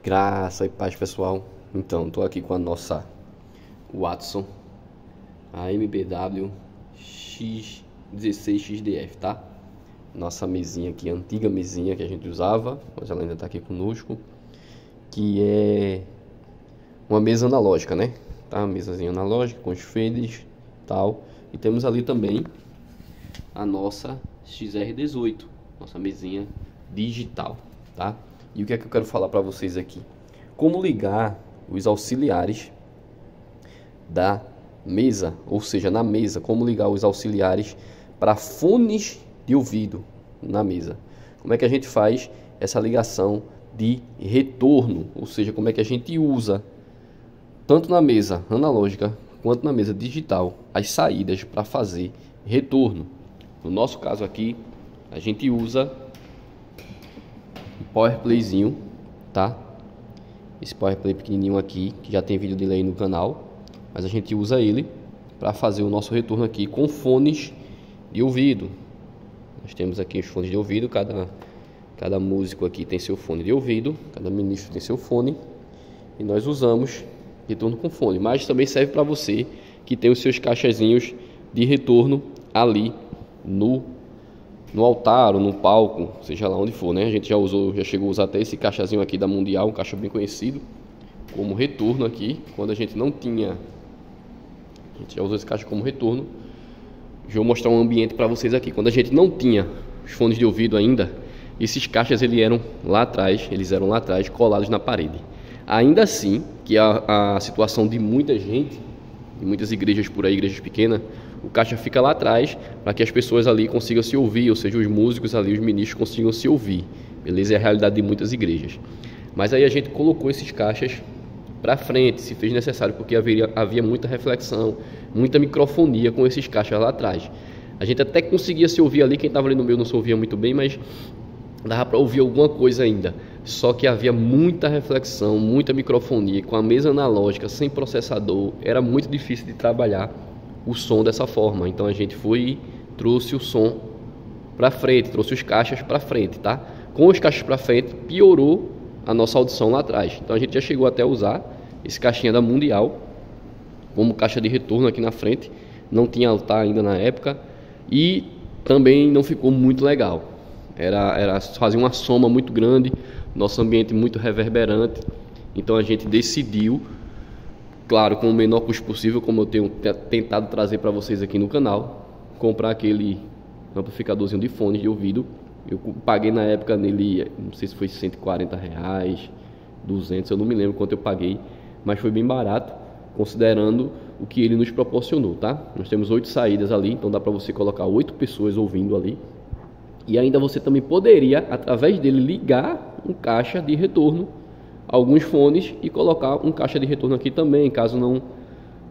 Graça e paz, pessoal. Então, estou aqui com a nossa Watson, a MBW X16XDF, tá? Nossa mesinha aqui, antiga mesinha que a gente usava, mas ela ainda está aqui conosco, que é uma mesa analógica, né? Tá? Uma mesazinha analógica com os faders e tal. E temos ali também a nossa XR18, nossa mesinha digital, tá? E o que é que eu quero falar para vocês aqui? Como ligar os auxiliares da mesa, ou seja, na mesa, como ligar os auxiliares para fones de ouvido na mesa. Como é que a gente faz essa ligação de retorno, ou seja, como é que a gente usa tanto na mesa analógica quanto na mesa digital as saídas para fazer retorno. No nosso caso aqui, a gente usa Power Playzinho, tá? Esse Power Play pequenininho aqui, que já tem vídeo dele aí no canal, mas a gente usa ele para fazer o nosso retorno aqui com fones de ouvido. Nós temos aqui os fones de ouvido, cada músico aqui tem seu fone de ouvido, cada ministro tem seu fone, e nós usamos retorno com fone, mas também serve para você que tem os seus caixazinhos de retorno ali no altar ou no palco, seja lá onde for, né? A gente já chegou a usar até esse caixazinho aqui da Mundial, um caixa bem conhecido como retorno aqui, quando a gente não tinha. A gente já usou esse caixa como retorno. Já vou mostrar um ambiente para vocês aqui. Quando a gente não tinha os fones de ouvido ainda, esses caixas eles eram lá atrás, colados na parede. Ainda assim, que a situação de muita gente, de muitas igrejas por aí, igrejas pequenas, o caixa fica lá atrás para que as pessoas ali consigam se ouvir, ou seja, os músicos ali, os ministros consigam se ouvir, beleza? É a realidade de muitas igrejas. Mas aí a gente colocou esses caixas para frente, se fez necessário, porque havia muita reflexão, muita microfonia com esses caixas lá atrás. A gente até conseguia se ouvir ali, quem estava ali no meio não se ouvia muito bem, mas dava para ouvir alguma coisa ainda. Só que havia muita reflexão, muita microfonia, com a mesa analógica, sem processador, era muito difícil de trabalhar o som dessa forma. Então a gente trouxe o som para frente, trouxe os caixas para frente, tá? Com os caixas para frente piorou a nossa audição lá atrás. Então a gente já chegou até a usar esse caixinha da Mundial como caixa de retorno aqui na frente. Não tinha altar ainda na época e também não ficou muito legal. Era fazer uma soma muito grande, nosso ambiente muito reverberante. Então a gente decidiu, claro, com o menor custo possível, como eu tenho tentado trazer para vocês aqui no canal, comprar aquele amplificadorzinho de fones de ouvido. Eu paguei na época nele, não sei se foi R$140, 200, eu não me lembro quanto eu paguei, mas foi bem barato, considerando o que ele nos proporcionou, tá? Nós temos 8 saídas ali, então dá para você colocar 8 pessoas ouvindo ali. E ainda você também poderia, através dele, ligar um caixa de retorno, alguns fones, e colocar um caixa de retorno aqui também, caso não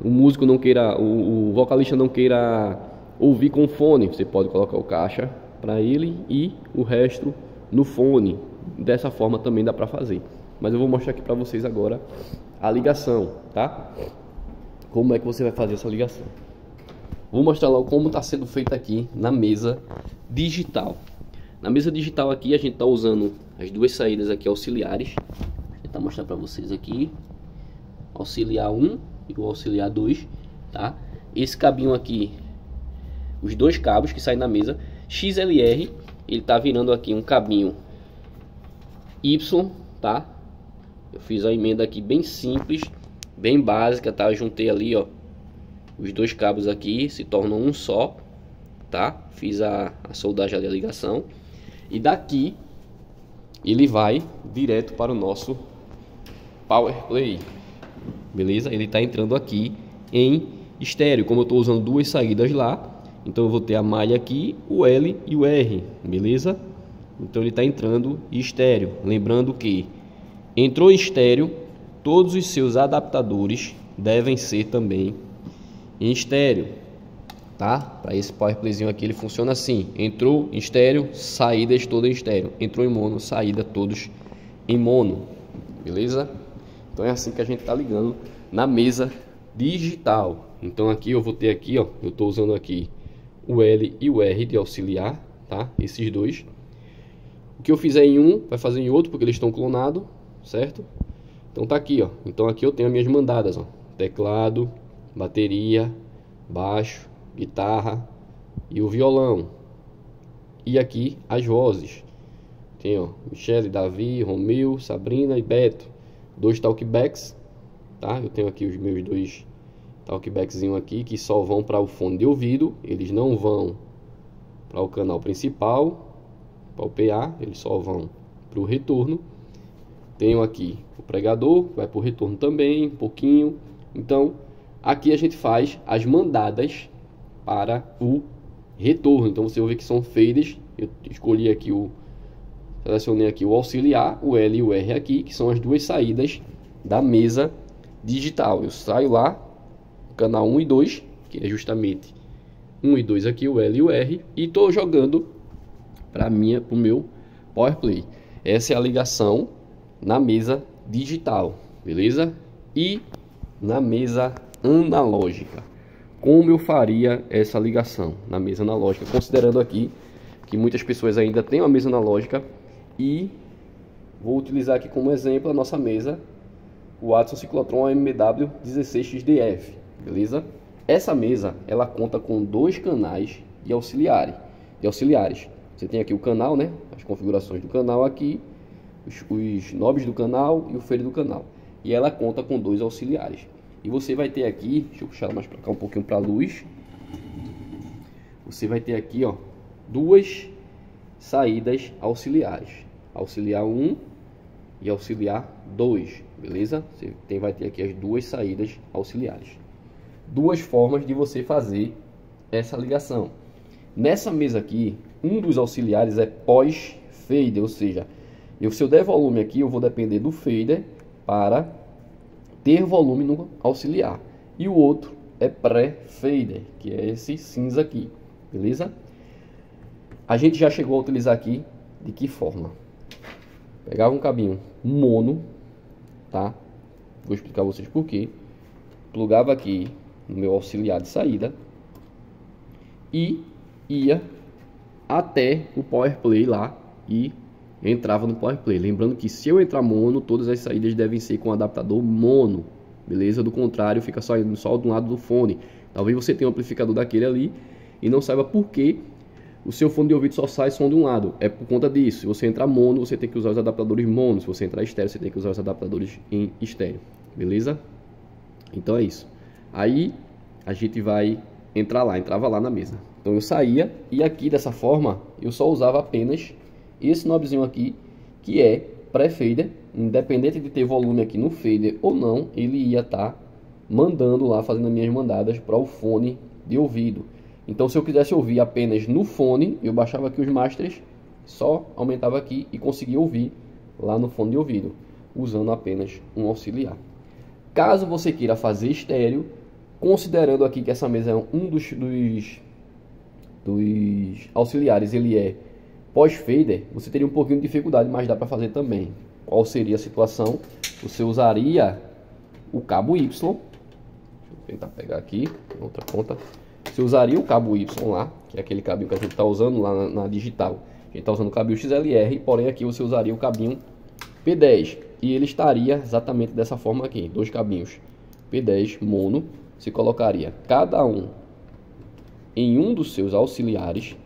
o músico não queira, o vocalista não queira ouvir com fone, você pode colocar o caixa para ele e o resto no fone. Dessa forma também dá para fazer. Mas eu vou mostrar aqui para vocês agora a ligação, tá? Como é que você vai fazer essa ligação? Vou mostrar logo como está sendo feito aqui na mesa digital. Na mesa digital aqui a gente está usando as duas saídas aqui auxiliares. Vou tentar mostrar para vocês aqui. Auxiliar 1 e o auxiliar 2, tá? Esse cabinho aqui, os dois cabos que saem na mesa XLR, ele tá virando aqui um cabinho Y, tá? Eu fiz a emenda aqui bem simples, bem básica, tá? Eu juntei ali, ó, os dois cabos aqui se tornam um só, tá? Fiz a soldagem ali, a ligação, e daqui ele vai direto para o nosso Power Play, beleza? Ele tá entrando aqui em estéreo, como eu tô usando duas saídas lá. Então eu vou ter a malha aqui, o L e o R, beleza? Então ele está entrando em estéreo. Lembrando que entrou em estéreo, todos os seus adaptadores devem ser também em estéreo, tá? Para esse Power Playzinho aqui ele funciona assim: entrou em estéreo, saídas todas em estéreo. Entrou em mono, saída todos em mono, beleza? Então é assim que a gente está ligando na mesa digital. Então aqui eu vou ter aqui, ó, eu estou usando aqui o L e o R de auxiliar, tá? Esses dois. O que eu fizer em um, vai fazer em outro, porque eles estão clonados, certo? Então tá aqui, ó. Então aqui eu tenho as minhas mandadas, ó. Teclado, bateria, baixo, guitarra e o violão. E aqui as vozes. Tem, ó, Michele, Davi, Romeu, Sabrina e Beto. 2 talkbacks, tá? Eu tenho aqui os meus 2 talkbackzinhos aqui que só vão para o fone de ouvido. Eles não vão para o canal principal, para o PA. Eles só vão para o retorno. Tenho aqui o pregador, vai para o retorno também, um pouquinho. Então, aqui a gente faz as mandadas para o retorno. Então, você vai ver que são faders. Eu escolhi aqui selecionei aqui o auxiliar, o L e o R aqui, que são as 2 saídas da mesa digital. Eu saio lá, canal 1 e 2, que é justamente 1 e 2 aqui, o L e o R, e estou jogando para o meu PowerPlay. Essa é a ligação na mesa digital, beleza? E na mesa analógica, como eu faria essa ligação na mesa analógica, considerando aqui que muitas pessoas ainda têm uma mesa analógica. E vou utilizar aqui como exemplo a nossa mesa, o Watson Ciclotron MW 16XDF, beleza? Essa mesa, ela conta com 2 canais de auxiliares. Você tem aqui o canal, né? As configurações do canal aqui, os knobs do canal e o fader do canal. E ela conta com 2 auxiliares. E você vai ter aqui, deixa eu puxar ela mais para cá um pouquinho para a luz. Você vai ter aqui, ó, 2 saídas auxiliares, auxiliar 1 e auxiliar 2, beleza? Você vai ter aqui as 2 saídas auxiliares. 2 formas de você fazer essa ligação. Nessa mesa aqui, um dos auxiliares é pós-fader, ou seja, se eu der volume aqui, eu vou depender do fader para ter volume no auxiliar. E o outro é pré-fader, que é esse cinza aqui, beleza? A gente já chegou a utilizar aqui de que forma? Pegava um cabinho mono, tá? Vou explicar a vocês por quê. Plugava aqui no meu auxiliar de saída e ia até o PowerPlay lá e entrava no PowerPlay. Lembrando que se eu entrar mono, todas as saídas devem ser com adaptador mono, beleza? Do contrário, fica saindo só do lado do fone. Talvez você tenha um amplificador daquele ali e não saiba por que o seu fone de ouvido só sai som de um lado. É por conta disso. Se você entrar mono, você tem que usar os adaptadores mono. Se você entrar estéreo, você tem que usar os adaptadores em estéreo. Beleza? Então é isso. Aí a gente vai entrava lá na mesa. Então eu saía e aqui dessa forma eu só usava apenas esse knobzinho aqui, que é pré-fader. Independente de ter volume aqui no fader ou não, ele ia estar mandando lá, fazendo as minhas mandadas para o fone de ouvido. Então, se eu quisesse ouvir apenas no fone, eu baixava aqui os masters, só aumentava aqui e conseguia ouvir lá no fone de ouvido, usando apenas um auxiliar. Caso você queira fazer estéreo, considerando aqui que essa mesa é um dos auxiliares, ele é pós-fader, você teria um pouquinho de dificuldade, mas dá para fazer também. Qual seria a situação? Você usaria o cabo Y, deixa eu tentar pegar aqui, outra ponta. Você usaria o cabo Y lá, que é aquele cabinho que a gente está usando lá na digital. A gente está usando o cabinho XLR, porém aqui você usaria o cabinho P10. E ele estaria exatamente dessa forma aqui. 2 cabinhos P10 mono. Você colocaria cada um em um dos seus auxiliares,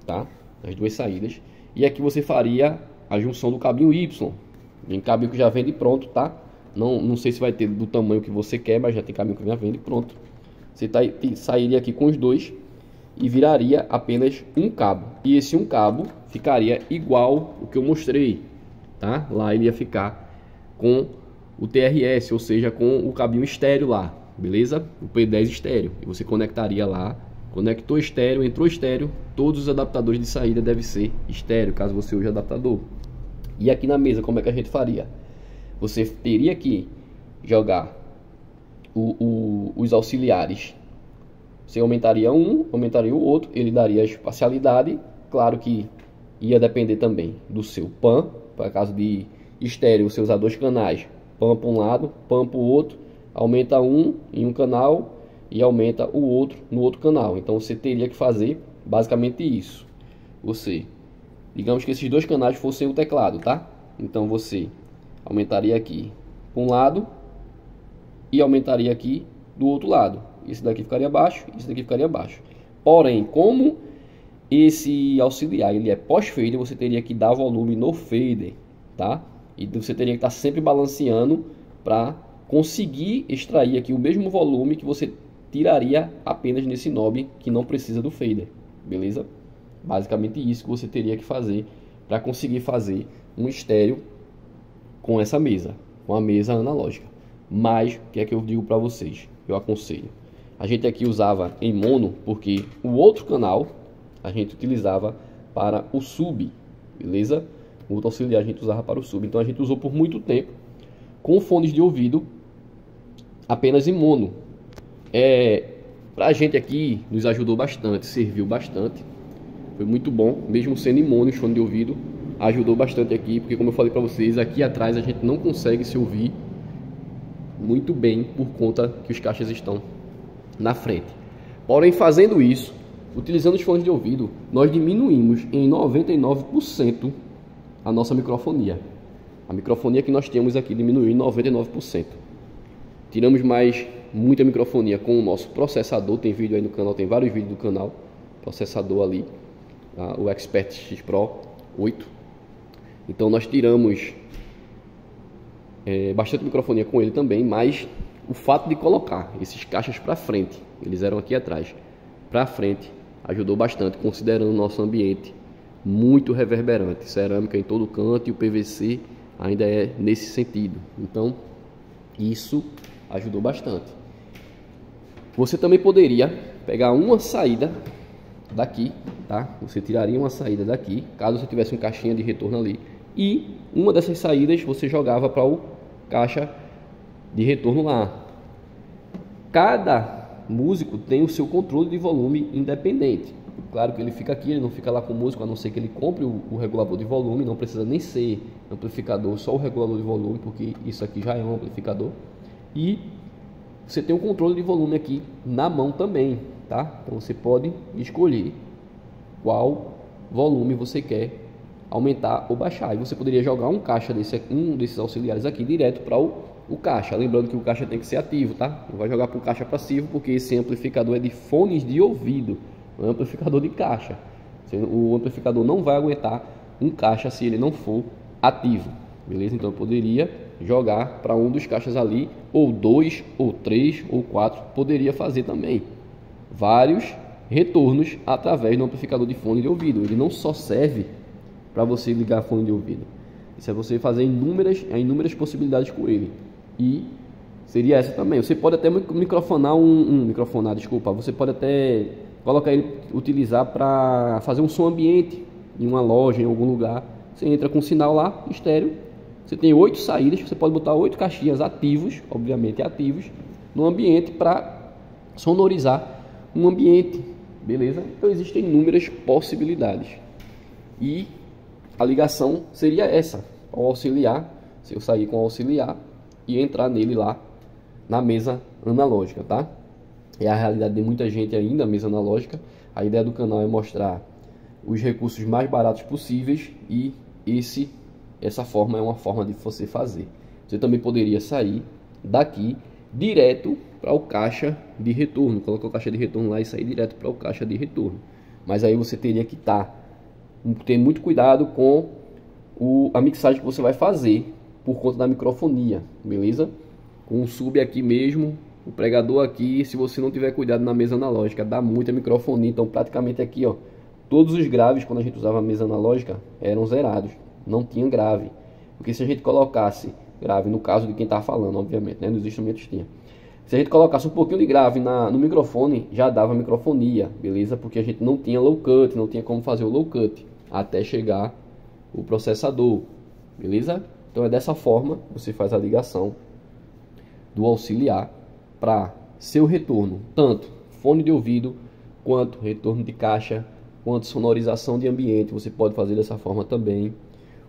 tá? As 2 saídas. E aqui você faria a junção do cabinho Y. Em cabinho que já vende pronto, tá? Não sei se vai ter do tamanho que você quer, mas já tem cabinho que já vende pronto. Você sairia aqui com os 2 e viraria apenas um cabo. E esse um cabo ficaria igual o que eu mostrei, tá? Lá ele ia ficar com o TRS, ou seja, com o cabinho estéreo lá, beleza? O P10 estéreo. E você conectaria lá, conectou estéreo, entrou estéreo, todos os adaptadores de saída devem ser estéreo, caso você use adaptador. E aqui na mesa, como é que a gente faria? Você teria que jogar os auxiliares. Você aumentaria um, aumentaria o outro, ele daria a espacialidade. Claro que ia depender também do seu PAN. Para caso de estéreo, você usar 2 canais, PAN para um lado, PAN para o outro, aumenta um em um canal e aumenta o outro no outro canal. Então você teria que fazer basicamente isso. Digamos que esses 2 canais fossem o teclado, tá? Então você aumentaria aqui para um lado e aumentaria aqui do outro lado. Esse daqui ficaria baixo, esse daqui ficaria baixo. Porém, como esse auxiliar ele é pós-fader, você teria que dar volume no fader, tá? E você teria que estar sempre balanceando para conseguir extrair aqui o mesmo volume que você tiraria apenas nesse knob que não precisa do fader, beleza? Basicamente isso que você teria que fazer para conseguir fazer um estéreo com essa mesa, com a mesa analógica. Mas o que é que eu digo para vocês? Eu aconselho. A gente aqui usava em mono porque o outro canal a gente utilizava para o sub, beleza? O outro auxiliar a gente usava para o sub. Então a gente usou por muito tempo com fones de ouvido apenas em mono. Pra gente aqui nos ajudou bastante, serviu bastante. Foi muito bom, mesmo sendo em mono, os fones de ouvido ajudou bastante aqui, porque como eu falei para vocês, aqui atrás a gente não consegue se ouvir muito bem por conta que os caixas estão na frente. Porém, fazendo isso, utilizando os fones de ouvido, nós diminuímos em 99% a nossa microfonia. A microfonia que nós temos aqui diminuiu em 99%. Tiramos mais muita microfonia com o nosso processador. Tem vídeo aí no canal, tem vários vídeos do canal. Processador ali, o Expert X Pro 8. Então nós tiramos bastante microfonia com ele também, mas o fato de colocar esses caixas para frente, eles eram aqui atrás, para frente, ajudou bastante, considerando o nosso ambiente muito reverberante, cerâmica em todo canto e o PVC ainda é nesse sentido. Então isso ajudou bastante. Você também poderia pegar uma saída daqui, tá? Você tiraria uma saída daqui, caso você tivesse um caixinha de retorno ali, e uma dessas saídas você jogava para o caixa de retorno lá. Cada músico tem o seu controle de volume independente. Claro que ele fica aqui, ele não fica lá com o músico, a não ser que ele compre o regulador de volume. Não precisa nem ser amplificador, só o regulador de volume, porque isso aqui já é um amplificador. E você tem um controle de volume aqui na mão também, tá? Então você pode escolher qual volume você quer aumentar ou baixar. E você poderia jogar um desses auxiliares aqui direto para o caixa. Lembrando que o caixa tem que ser ativo, tá? Não vai jogar para o caixa passivo, porque esse amplificador é de fones de ouvido, não é um amplificador de caixa. O amplificador não vai aguentar um caixa se ele não for ativo, beleza? Então eu poderia jogar para um dos caixas ali, ou 2, ou 3, ou 4, poderia fazer também vários retornos através do amplificador de fone de ouvido. Ele não só serve para você ligar fone de ouvido, isso é você fazer inúmeras possibilidades com ele. E seria essa também. Você pode até microfonar você pode até colocar ele, utilizar para fazer um som ambiente em uma loja, em algum lugar. Você entra com sinal lá, estéreo. Você tem 8 saídas, você pode botar 8 caixinhas ativos, obviamente ativos, no ambiente para sonorizar um ambiente, beleza? Então existem inúmeras possibilidades. E a ligação seria essa, ao auxiliar. Se eu sair com o auxiliar e entrar nele lá na mesa analógica, tá? É a realidade de muita gente ainda, a mesa analógica. A ideia do canal é mostrar os recursos mais baratos possíveis e essa forma é uma forma de você fazer. Você também poderia sair daqui direto para o caixa de retorno, colocar o caixa de retorno lá e sair direto para o caixa de retorno. Mas aí você teria que ter muito cuidado com a mixagem que você vai fazer por conta da microfonia, beleza? Com o sub aqui mesmo, o pregador aqui, se você não tiver cuidado na mesa analógica, dá muita microfonia. Então praticamente aqui, ó, todos os graves quando a gente usava a mesa analógica eram zerados, não tinha grave. Porque se a gente colocasse grave, no caso de quem tá falando, obviamente, né, nos instrumentos tinha. Se a gente colocasse um pouquinho de grave no microfone, já dava microfonia, beleza? Porque a gente não tinha low cut, não tinha como fazer o low cut até chegar o processador, beleza? Então é dessa forma que você faz a ligação do auxiliar para seu retorno, tanto fone de ouvido, quanto retorno de caixa, quanto sonorização de ambiente. Você pode fazer dessa forma também.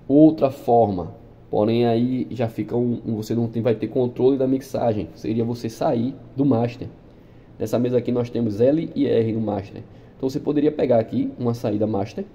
Outra forma, porém aí já fica você não vai ter controle da mixagem, seria você sair do master. Nessa mesa aqui nós temos L e R no master. Então você poderia pegar aqui uma saída master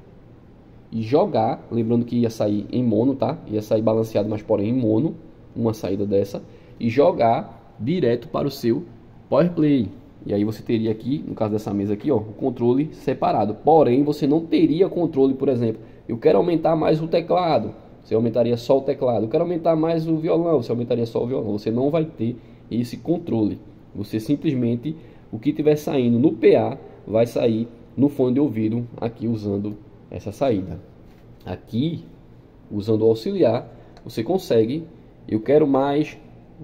e jogar, lembrando que ia sair em mono, tá? Ia sair balanceado, mas porém em mono, uma saída dessa e jogar direto para o seu Power Play. E aí você teria aqui, no caso dessa mesa aqui, ó, o controle separado. Porém, você não teria controle, por exemplo, eu quero aumentar mais o teclado, você aumentaria só o teclado. Eu quero aumentar mais o violão, você aumentaria só o violão. Você não vai ter esse controle. Você simplesmente, o que estiver saindo no PA, vai sair no fone de ouvido, aqui usando essa saída. Aqui, usando o auxiliar, você consegue, eu quero mais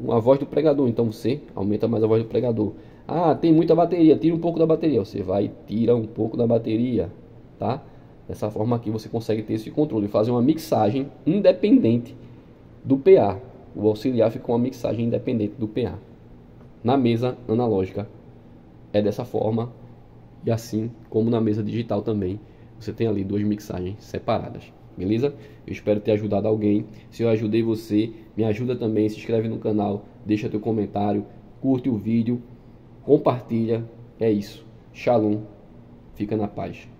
a voz do pregador, então você aumenta mais a voz do pregador. Ah, tem muita bateria, tira um pouco da bateria. Você vai tirar um pouco da bateria, tá? Dessa forma aqui você consegue ter esse controle, fazer uma mixagem independente do PA. O auxiliar fica uma mixagem independente do PA. Na mesa analógica é dessa forma, e assim como na mesa digital também, você tem ali duas mixagens separadas. Beleza? Eu espero ter ajudado alguém. Se eu ajudei você, me ajuda também, se inscreve no canal, deixa teu comentário, curte o vídeo, compartilha. É isso. Shalom. Fica na paz.